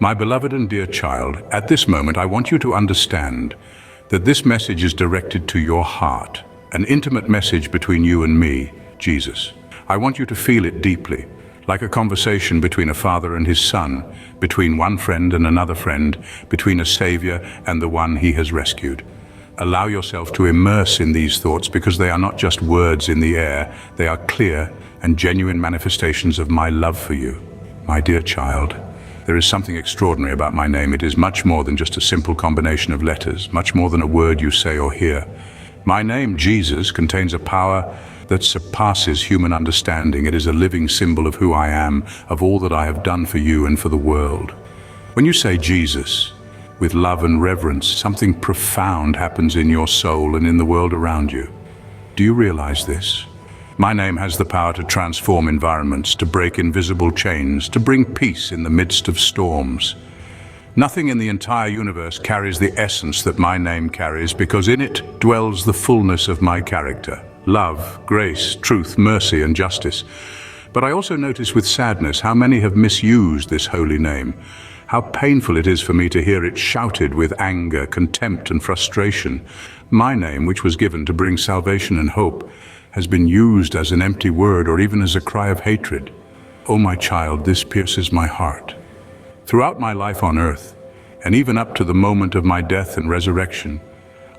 My beloved and dear child, at this moment I want you to understand that this message is directed to your heart, an intimate message between you and me, Jesus. I want you to feel it deeply, like a conversation between a father and his son, between one friend and another friend, between a savior and the one he has rescued. Allow yourself to immerse in these thoughts because they are not just words in the air, they are clear and genuine manifestations of my love for you. My dear child, there is something extraordinary about my name. It is much more than just a simple combination of letters, much more than a word you say or hear. My name, Jesus, contains a power that surpasses human understanding. It is a living symbol of who I am, of all that I have done for you and for the world. When you say Jesus, with love and reverence, something profound happens in your soul and in the world around you. Do you realize this? My name has the power to transform environments, to break invisible chains, to bring peace in the midst of storms. Nothing in the entire universe carries the essence that my name carries, because in it dwells the fullness of my character: love, grace, truth, mercy, and justice. But I also notice with sadness how many have misused this holy name. How painful it is for me to hear it shouted with anger, contempt, and frustration. My name, which was given to bring salvation and hope, has been used as an empty word or even as a cry of hatred. Oh, my child, this pierces my heart. Throughout my life on earth, and even up to the moment of my death and resurrection,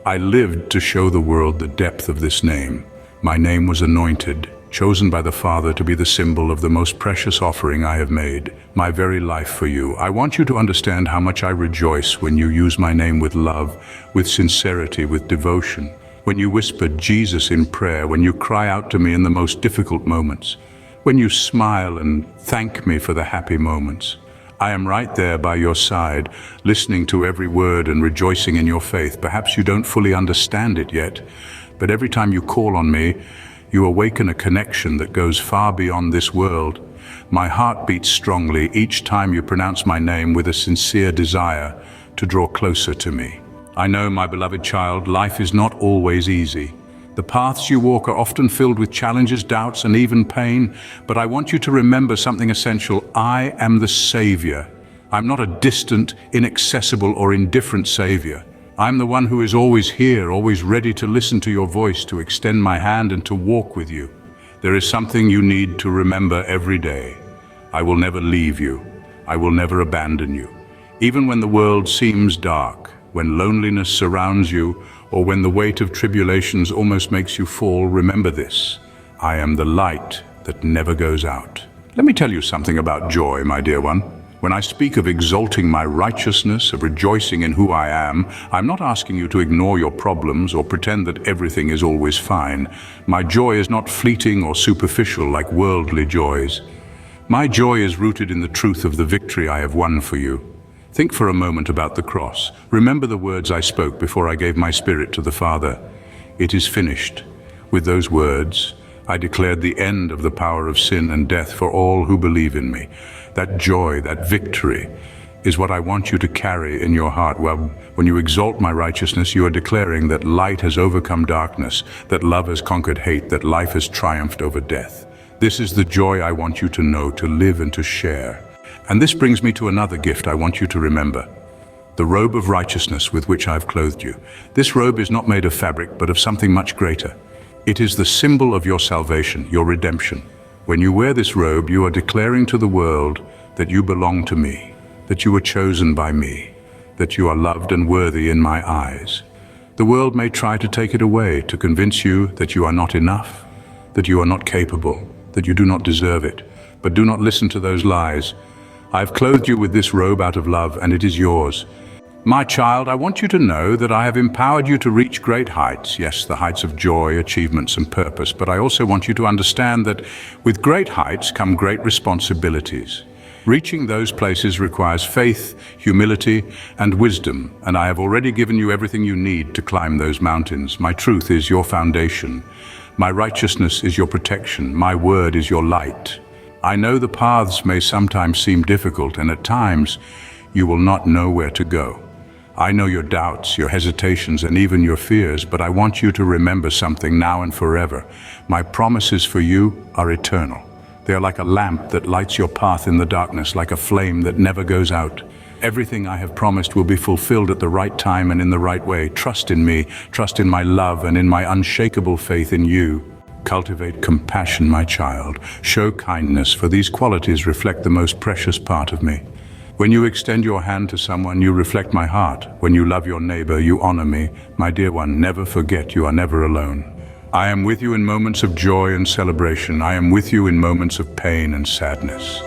I lived to show the world the depth of this name. My name was anointed, chosen by the Father to be the symbol of the most precious offering I have made, my very life for you. I want you to understand how much I rejoice when you use my name with love, with sincerity, with devotion. When you whisper Jesus in prayer, when you cry out to me in the most difficult moments, when you smile and thank me for the happy moments. I am right there by your side, listening to every word and rejoicing in your faith. Perhaps you don't fully understand it yet, but every time you call on me, you awaken a connection that goes far beyond this world. My heart beats strongly each time you pronounce my name with a sincere desire to draw closer to me. I know, my beloved child, life is not always easy. The paths you walk are often filled with challenges, doubts, and even pain, but I want you to remember something essential. I am the Savior. I'm not a distant, inaccessible, or indifferent Savior. I'm the one who is always here, always ready to listen to your voice, to extend my hand and to walk with you. There is something you need to remember every day. I will never leave you. I will never abandon you. Even when the world seems dark, when loneliness surrounds you, or when the weight of tribulations almost makes you fall, remember this: I am the light that never goes out. Let me tell you something about joy, my dear one. When I speak of exalting my righteousness, of rejoicing in who I am, I'm not asking you to ignore your problems or pretend that everything is always fine. My joy is not fleeting or superficial like worldly joys. My joy is rooted in the truth of the victory I have won for you. Think for a moment about the cross. Remember the words I spoke before I gave my spirit to the Father. It is finished. With those words, I declared the end of the power of sin and death for all who believe in me. That joy, that victory, is what I want you to carry in your heart. Well, when you exalt my righteousness, you are declaring that light has overcome darkness, that love has conquered hate, that life has triumphed over death. This is the joy I want you to know, to live and to share. And this brings me to another gift I want you to remember: the robe of righteousness with which I've clothed you. This robe is not made of fabric, but of something much greater. It is the symbol of your salvation, your redemption. When you wear this robe, you are declaring to the world that you belong to me, that you were chosen by me, that you are loved and worthy in my eyes. The world may try to take it away, to convince you that you are not enough, that you are not capable, that you do not deserve it. But do not listen to those lies. I've clothed you with this robe out of love, and it is yours. My child, I want you to know that I have empowered you to reach great heights. Yes, the heights of joy, achievements, and purpose. But I also want you to understand that with great heights come great responsibilities. Reaching those places requires faith, humility, and wisdom, and I have already given you everything you need to climb those mountains. My truth is your foundation. My righteousness is your protection. My word is your light. I know the paths may sometimes seem difficult, and at times you will not know where to go. I know your doubts, your hesitations, and even your fears, but I want you to remember something now and forever. My promises for you are eternal. They are like a lamp that lights your path in the darkness, like a flame that never goes out. Everything I have promised will be fulfilled at the right time and in the right way. Trust in me, trust in my love and in my unshakable faith in you. Cultivate compassion, my child. Show kindness, for these qualities reflect the most precious part of me. When you extend your hand to someone, you reflect my heart. When you love your neighbor, you honor me. My dear one, never forget you are never alone. I am with you in moments of joy and celebration. I am with you in moments of pain and sadness.